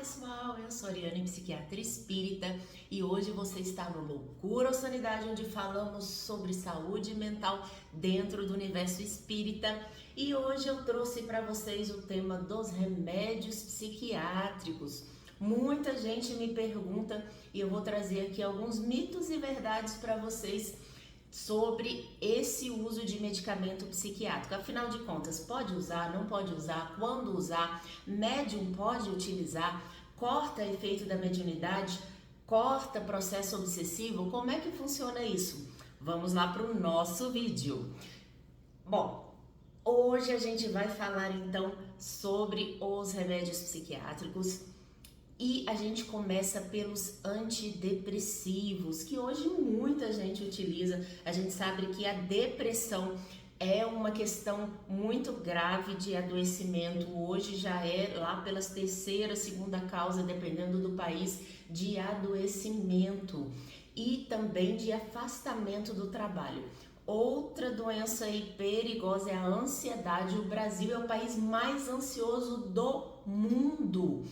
pessoal, eu sou Ariane, psiquiatra espírita, e hoje você está no Loucura ou Sanidade, onde falamos sobre saúde mental dentro do universo espírita. E hoje eu trouxe para vocês o tema dos remédios psiquiátricos. Muita gente me pergunta e eu vou trazer aqui alguns mitos e verdades para vocês sobre esse uso de medicamento psiquiátrico. Afinal de contas, pode usar, não pode usar, quando usar, médium pode utilizar, corta efeito da mediunidade, corta processo obsessivo, como é que funciona isso? Vamos lá para o nosso vídeo. Bom, hoje a gente vai falar então sobre os remédios psiquiátricos. E a gente começa pelos antidepressivos, que hoje muita gente utiliza. A gente sabe que a depressão é uma questão muito grave de adoecimento. Hoje já é lá pelas terceira, segunda causa, dependendo do país, de adoecimento e também de afastamento do trabalho. Outra doença aí perigosa é a ansiedade. O Brasil é o país mais ansioso do mundo.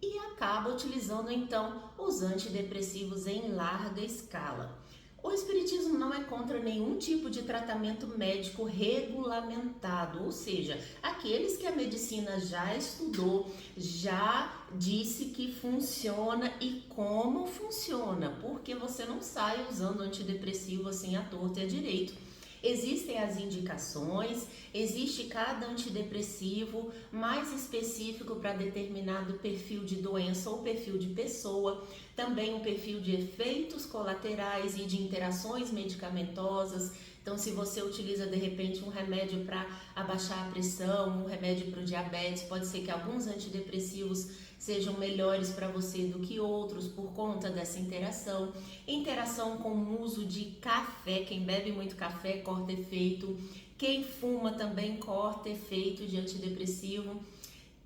E acaba utilizando então os antidepressivos em larga escala. O espiritismo não é contra nenhum tipo de tratamento médico regulamentado, ou seja, aqueles que a medicina já estudou, já disse que funciona e como funciona, porque você não sai usando antidepressivo assim à torta e à direito. Existem as indicações, existe cada antidepressivo mais específico para determinado perfil de doença ou perfil de pessoa, também um perfil de efeitos colaterais e de interações medicamentosas. Então, se você utiliza de repente um remédio para abaixar a pressão, um remédio para o diabetes, pode ser que alguns antidepressivos sejam melhores para você do que outros por conta dessa interação. Interação com o uso de café, quem bebe muito café corta efeito, quem fuma também corta efeito de antidepressivo.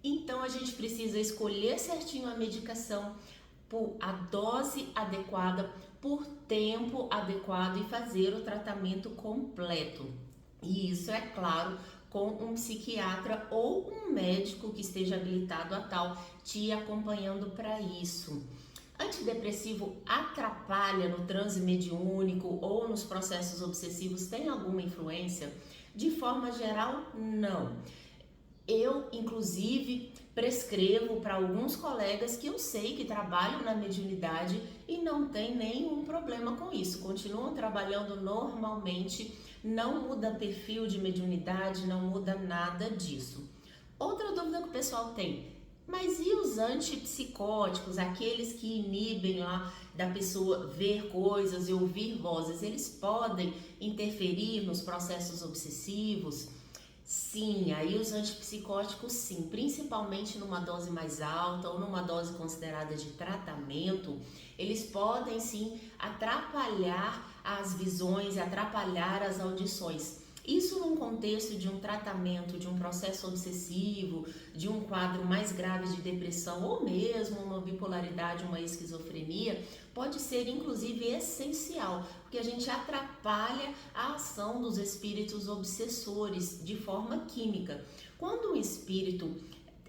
Então a gente precisa escolher certinho a medicação, por a dose adequada, por tempo adequado e fazer o tratamento completo. E isso é claro, com um psiquiatra ou um médico que esteja habilitado a tal, te acompanhando para isso. Antidepressivo atrapalha no transe mediúnico ou nos processos obsessivos? Tem alguma influência? De forma geral, não. Eu, inclusive, prescrevo para alguns colegas que eu sei que trabalham na mediunidade e não tem nenhum problema com isso. Continuam trabalhando normalmente, não muda perfil de mediunidade, não muda nada disso. Outra dúvida que o pessoal tem: mas e os antipsicóticos, aqueles que inibem lá da pessoa ver coisas e ouvir vozes, eles podem interferir nos processos obsessivos? Sim, aí os antipsicóticos sim, principalmente numa dose mais alta ou numa dose considerada de tratamento, eles podem sim atrapalhar as visões e atrapalhar as audições. Isso num contexto de um tratamento, de um processo obsessivo, de um quadro mais grave de depressão ou mesmo uma bipolaridade, uma esquizofrenia, pode ser inclusive essencial, porque a gente atrapalha a ação dos espíritos obsessores de forma química. Quando um espírito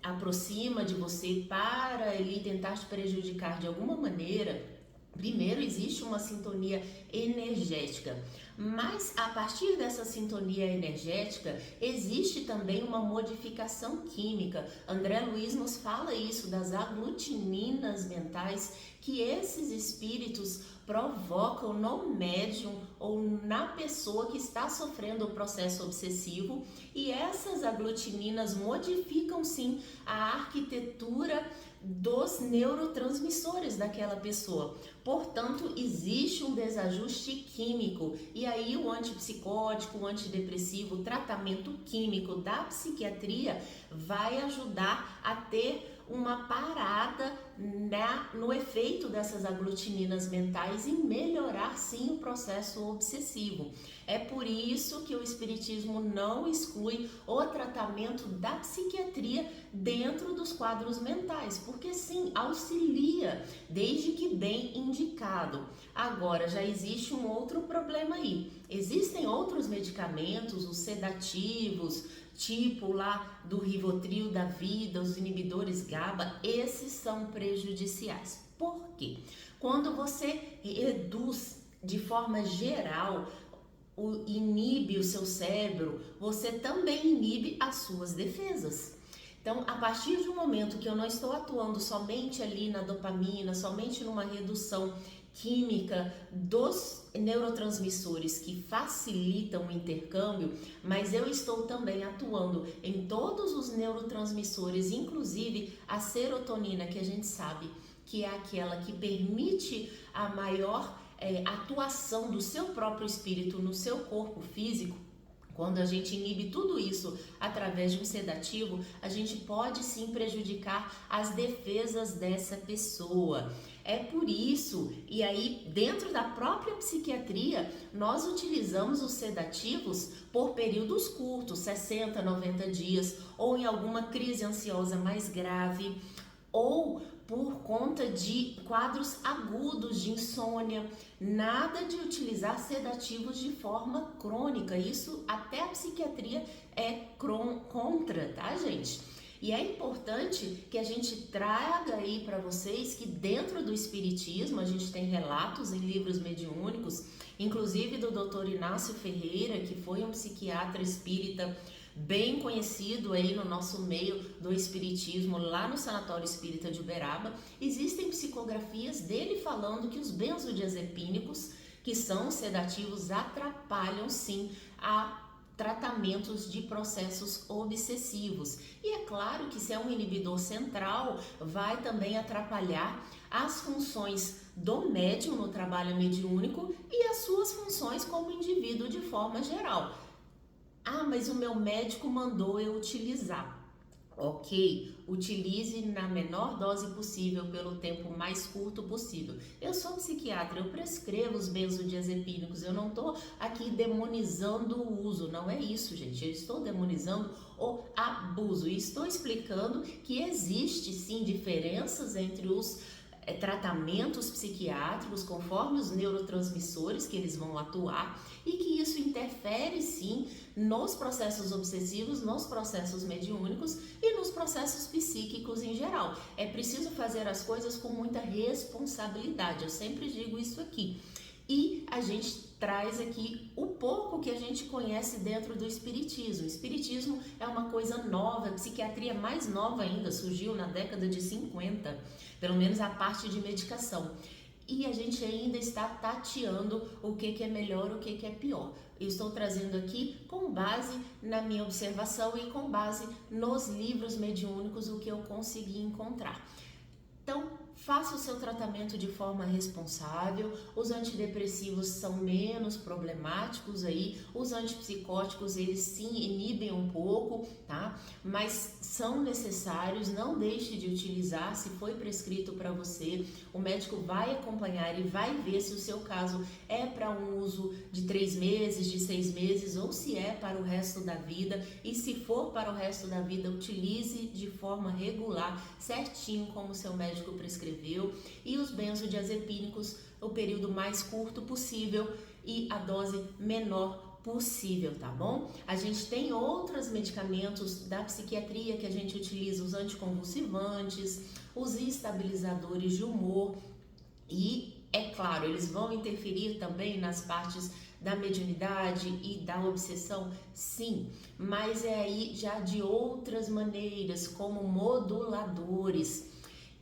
aproxima de você para ele tentar te prejudicar de alguma maneira, primeiro existe uma sintonia energética, mas a partir dessa sintonia energética existe também uma modificação química. André Luiz nos fala isso das aglutininas mentais que esses espíritos provocam no médium ou na pessoa que está sofrendo o processo obsessivo, e essas aglutininas modificam sim a arquitetura dos neurotransmissores daquela pessoa. Portanto, existe um desajuste químico e aí o antipsicótico, o antidepressivo, o tratamento químico da psiquiatria vai ajudar a ter uma parada no efeito dessas aglutininas mentais e melhorar sim o processo obsessivo. É por isso que o espiritismo não exclui o tratamento da psiquiatria dentro dos quadros mentais, porque sim, auxilia, desde que bem indicado. Agora, já existe um outro problema aí. Existem outros medicamentos, os sedativos, tipo lá do Rivotril da vida, os inibidores GABA, esses são prejudiciais. Por quê? Quando você reduz de forma geral, inibe o seu cérebro, você também inibe as suas defesas. Então, a partir de um momento que eu não estou atuando somente ali na dopamina, somente numa redução química dos neurotransmissores que facilitam o intercâmbio, mas eu estou também atuando em todos os neurotransmissores, inclusive a serotonina, que a gente sabe que é aquela que permite a maior atuação do seu próprio espírito no seu corpo físico. Quando a gente inibe tudo isso através de um sedativo, a gente pode sim prejudicar as defesas dessa pessoa. É por isso, e aí dentro da própria psiquiatria, nós utilizamos os sedativos por períodos curtos, 60, 90 dias, ou em alguma crise ansiosa mais grave, ou por conta de quadros agudos de insônia. Nada de utilizar sedativos de forma crônica, isso até a psiquiatria é contra, tá, gente? E é importante que a gente traga aí para vocês que dentro do espiritismo a gente tem relatos em livros mediúnicos, inclusive do Dr. Inácio Ferreira, que foi um psiquiatra espírita bem conhecido aí no nosso meio do espiritismo, lá no Sanatório Espírita de Uberaba. Existem psicografias dele falando que os benzodiazepínicos, que são sedativos, atrapalham sim a tratamentos de processos obsessivos. E é claro que se é um inibidor central, vai também atrapalhar as funções do médium no trabalho mediúnico e as suas funções como indivíduo de forma geral. Ah, mas o meu médico mandou eu utilizar. Ok, utilize na menor dose possível, pelo tempo mais curto possível. Eu sou psiquiatra, eu prescrevo os benzodiazepínicos, eu não estou aqui demonizando o uso, não é isso, gente. Eu estou demonizando o abuso e estou explicando que existe sim diferenças entre os tratamentos psiquiátricos conforme os neurotransmissores que eles vão atuar e que isso interfere sim nos processos obsessivos, nos processos mediúnicos e nos processos psíquicos em geral. É preciso fazer as coisas com muita responsabilidade, eu sempre digo isso aqui. E a gente traz aqui o pouco que a gente conhece dentro do espiritismo. O espiritismo é uma coisa nova, a psiquiatria mais nova ainda, surgiu na década de 50, pelo menos a parte de medicação. E a gente ainda está tateando o que é melhor, o que é pior. Eu estou trazendo aqui com base na minha observação e com base nos livros mediúnicos o que eu consegui encontrar. Então, faça o seu tratamento de forma responsável. Os antidepressivos são menos problemáticos aí, os antipsicóticos eles sim inibem um pouco, tá? Mas são necessários, não deixe de utilizar se foi prescrito para você. O médico vai acompanhar e vai ver se o seu caso é para um uso de 3 meses, de 6 meses ou se é para o resto da vida. E se for para o resto da vida, utilize de forma regular, certinho como o seu médico prescreveu. E os benzodiazepínicos, o período mais curto possível e a dose menor possível, tá bom? A gente tem outros medicamentos da psiquiatria que a gente utiliza, os anticonvulsivantes, os estabilizadores de humor e, é claro, eles vão interferir também nas partes da mediunidade e da obsessão, sim, mas é aí já de outras maneiras, como moduladores.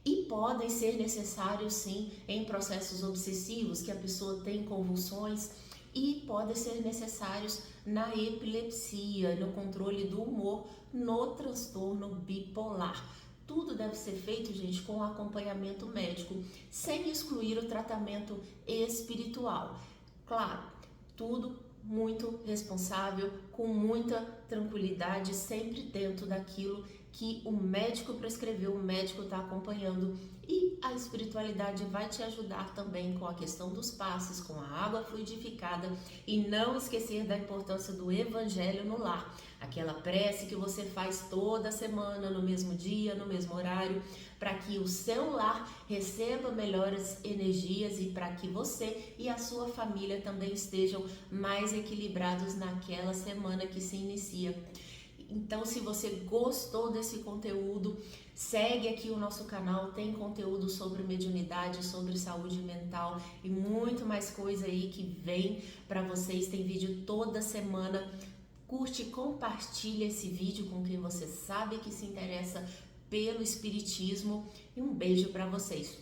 E podem ser necessários sim em processos obsessivos, que a pessoa tem convulsões, e podem ser necessários na epilepsia, no controle do humor, no transtorno bipolar. Tudo deve ser feito, gente, com acompanhamento médico, sem excluir o tratamento espiritual. Claro, tudo muito responsável, com muita tranquilidade, sempre dentro daquilo que o médico prescreveu, o médico está acompanhando, e a espiritualidade vai te ajudar também com a questão dos passes, com a água fluidificada, e não esquecer da importância do evangelho no lar, aquela prece que você faz toda semana, no mesmo dia, no mesmo horário, para que o seu lar receba melhores energias e para que você e a sua família também estejam mais equilibrados naquela semana que se inicia. Então, se você gostou desse conteúdo, segue aqui o nosso canal, tem conteúdo sobre mediunidade, sobre saúde mental e muito mais coisa aí que vem para vocês. Tem vídeo toda semana. Curte, compartilha esse vídeo com quem você sabe que se interessa pelo espiritismo e um beijo para vocês.